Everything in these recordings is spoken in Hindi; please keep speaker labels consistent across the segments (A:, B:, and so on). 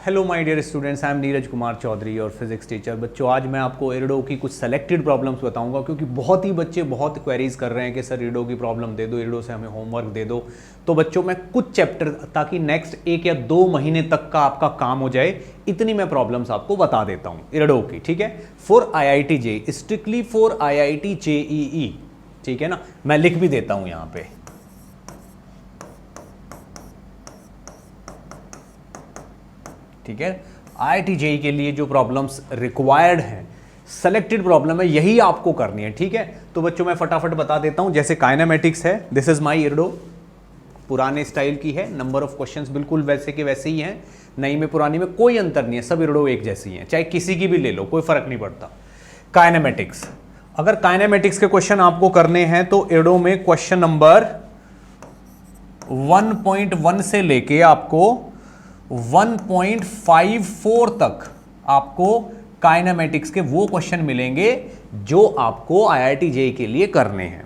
A: Hello my dear students, I am Neeraj Kumar Chaudhary और फिजिक्स टीचर। बच्चों, आज मैं आपको इरिडो की कुछ सेलेक्टेड प्रॉब्लम्स बताऊंगा, क्योंकि बहुत ही बच्चे बहुत क्वेरीज कर रहे हैं कि सर इरिडो की प्रॉब्लम दे दो, इरिडो से हमें होमवर्क दे दो। तो बच्चों, मैं कुछ चैप्टर, ताकि नेक्स्ट 1 या 2 महीने तक का आपका काम हो जाए, इतनी मैं प्रॉब्लम्स आपको बता देता हूँ इरिडो की। ठीक है, for IIT JEE, strictly for IIT JEE। ठीक है ना, मैं लिख भी देता हूँ यहाँ पे। ठीक है, IIT JEE के लिए जो प्रॉब्लम्स रिक्वायर्ड हैं, सेलेक्टेड प्रॉब्लम है, यही आपको करनी है। ठीक है, तो बच्चों मैं फटाफट बता देता हूं। जैसे काइनेमेटिक्स है, दिस इज माय इरिडो, पुराने स्टाइल की है, नंबर ऑफ क्वेश्चंस बिल्कुल वैसे के वैसे ही हैं, नई में पुरानी में कोई अंतर नहीं है, सब इरिडो एक जैसी हैं, चाहे किसी की भी ले लो, कोई फर्क नहीं पड़ता। काइनेमेटिक्स, अगर काइनेमेटिक्स के क्वेश्चन आपको करने हैं तो इरिडो में क्वेश्चन नंबर 1.1 से लेके आपको 1.54 तक आपको काइनेमेटिक्स के वो क्वेश्चन मिलेंगे जो आपको IIT JEE के लिए करने हैं।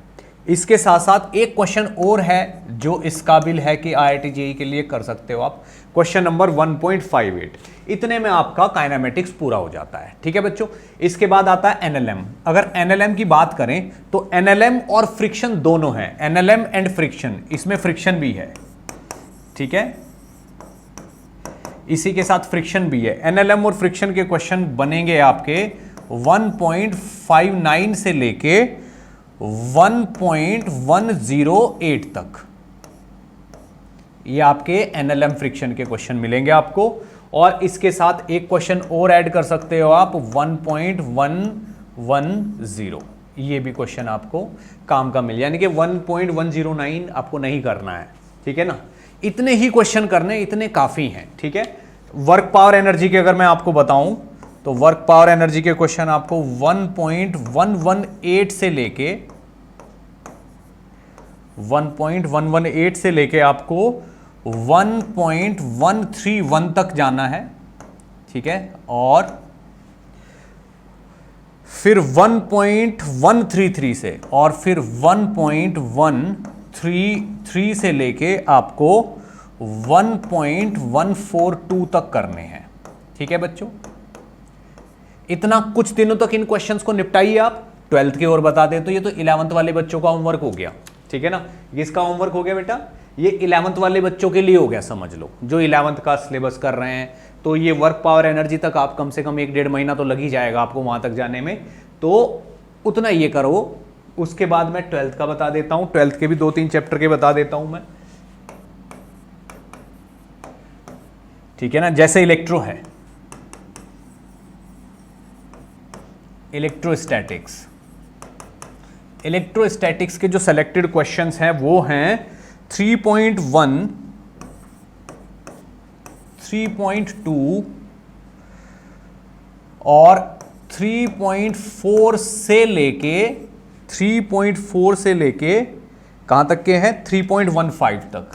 A: इसके साथ साथ एक क्वेश्चन और है जो इस काबिल है कि IIT JEE के लिए कर सकते हो आप, क्वेश्चन नंबर 1.58। इतने में आपका काइनेमेटिक्स पूरा हो जाता है। ठीक है बच्चों, इसके बाद आता है NLM। अगर NLM की बात करें तो NLM और फ्रिक्शन दोनों है, NLM एंड फ्रिक्शन, इसमें फ्रिक्शन भी है। ठीक है, इसी के साथ फ्रिक्शन भी है। NLM और फ्रिक्शन के क्वेश्चन बनेंगे आपके 1.59 से लेके 1.108 तक, ये आपके NLM फ्रिक्शन के क्वेश्चन मिलेंगे आपको। और इसके साथ एक क्वेश्चन और ऐड कर सकते हो आप, 1.110, ये भी क्वेश्चन आपको काम का मिल, यानी कि 1.109 आपको नहीं करना है। ठीक है ना, इतने ही क्वेश्चन करने, इतने काफी हैं। ठीक है, वर्क पावर एनर्जी के अगर मैं आपको बताऊं तो वर्क पावर एनर्जी के क्वेश्चन आपको 1.118 से लेके 1.118 से लेके आपको 1.131 तक जाना है। ठीक है, और फिर 1.133 से, और फिर 1.133 से लेके आपको 1.142 तक करने हैं। ठीक है बच्चों, इतना कुछ दिनों तक इन क्वेश्चंस को निपटाइए आप। 12th की ओर बता दें तो ये तो 11th वाले बच्चों का होमवर्क हो गया। ठीक है ना, किसका होमवर्क हो गया बेटा? ये 11th वाले बच्चों के लिए हो गया, समझ लो, जो 11th का सिलेबस कर रहे हैं। तो ये वर्क पावर एनर्जी तक आप कम से कम 1-1.5 महीना तो लग ही जाएगा आपको वहां तक जाने में, तो उतना ये करो। उसके बाद मैं 12th का बता देता हूं, 12th के भी 2-3 चैप्टर के बता देता हूं मैं। ठीक है ना, जैसे इलेक्ट्रो है, इलेक्ट्रोस्टैटिक्स, इलेक्ट्रोस्टैटिक्स के जो सेलेक्टेड क्वेश्चंस हैं वो हैं 3.1, 3.2 और 3.4 से लेके 3.4 से लेके कहां तक के हैं? 3.15 तक,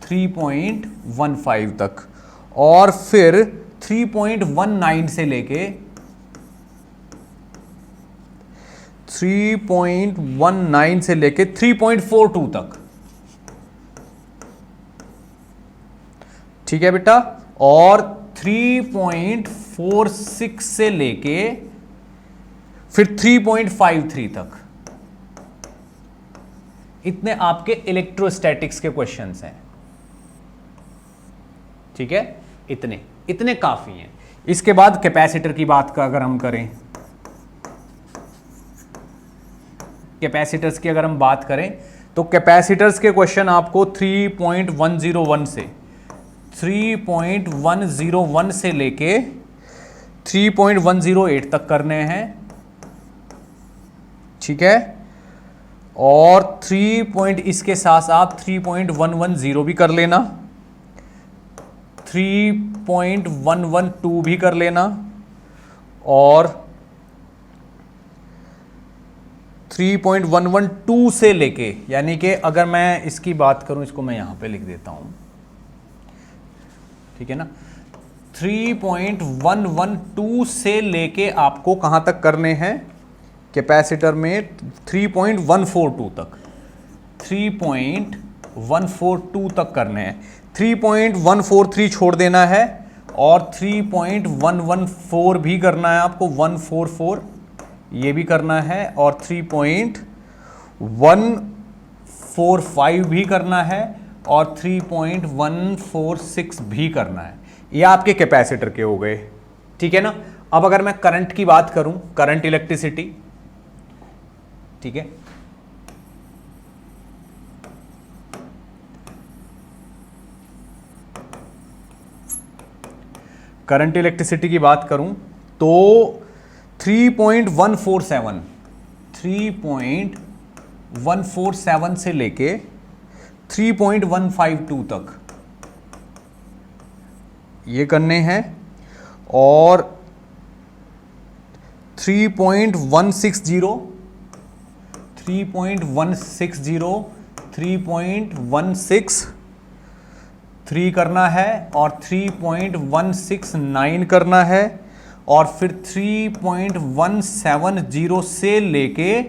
A: 3.15 तक, और फिर 3.19 से लेके 3.19 से लेके 3.42 तक। ठीक है बेटा, और 3.46 से लेके फिर 3.53 तक। इतने आपके इलेक्ट्रोस्टैटिक्स के क्वेश्चंस हैं। ठीक है, इतने काफी हैं। इसके बाद कैपेसिटर की बात का अगर हम करें, कैपेसिटर्स की अगर हम बात करें तो कैपेसिटर्स के क्वेश्चन आपको 3.101 से 3.101 से लेके 3.108 तक करने हैं। ठीक है, और 3 इसके साथ आप 3.110 भी कर लेना, 3.112 भी कर लेना, और 3.112 से लेके, यानी कि अगर मैं इसकी बात करूं, इसको मैं यहां पे लिख देता हूं। ठीक है ना, 3.112 से लेके आपको कहां तक करने हैं कैपेसिटर में? 3.142 तक, 3.142 तक करने हैं। 3.143 छोड़ देना है और 3.114 भी करना है आपको, 144 ये भी करना है, और 3.145 भी करना है, और 3.146 भी करना है। ये आपके कैपेसिटर के हो गए, ठीक है ना। अब अगर मैं करंट की बात करूं, करंट इलेक्ट्रिसिटी, ठीक है, करंट इलेक्ट्रिसिटी की बात करूं तो 3.147 से लेके 3.152 तक ये करने हैं, और 3.160, 3.163 करना है, और 3.169 करना है, और फिर 3.170 से लेके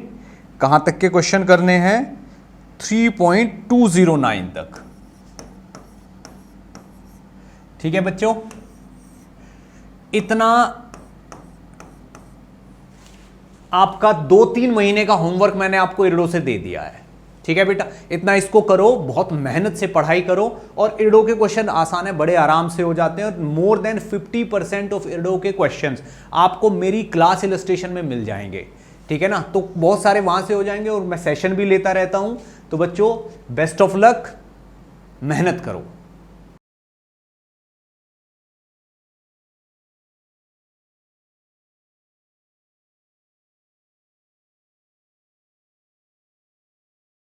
A: कहां तक के क्वेश्चन करने हैं, 3.209 तक। ठीक है बच्चों, इतना आपका 2-3 महीने का होमवर्क मैंने आपको इरडो से दे दिया है। ठीक है बेटा, इतना इसको करो, बहुत मेहनत से पढ़ाई करो, और इरडो के क्वेश्चन आसान है, बड़े आराम से हो जाते हैं, और मोर देन 50% ऑफ इरडो के क्वेश्चंस आपको मेरी क्लास इलस्ट्रेशन में मिल जाएंगे। ठीक है ना, तो बहुत सारे वहां से हो जाएंगे, और मैं सेशन भी लेता रहता हूं। तो बच्चों बेस्ट ऑफ लक, मेहनत करो।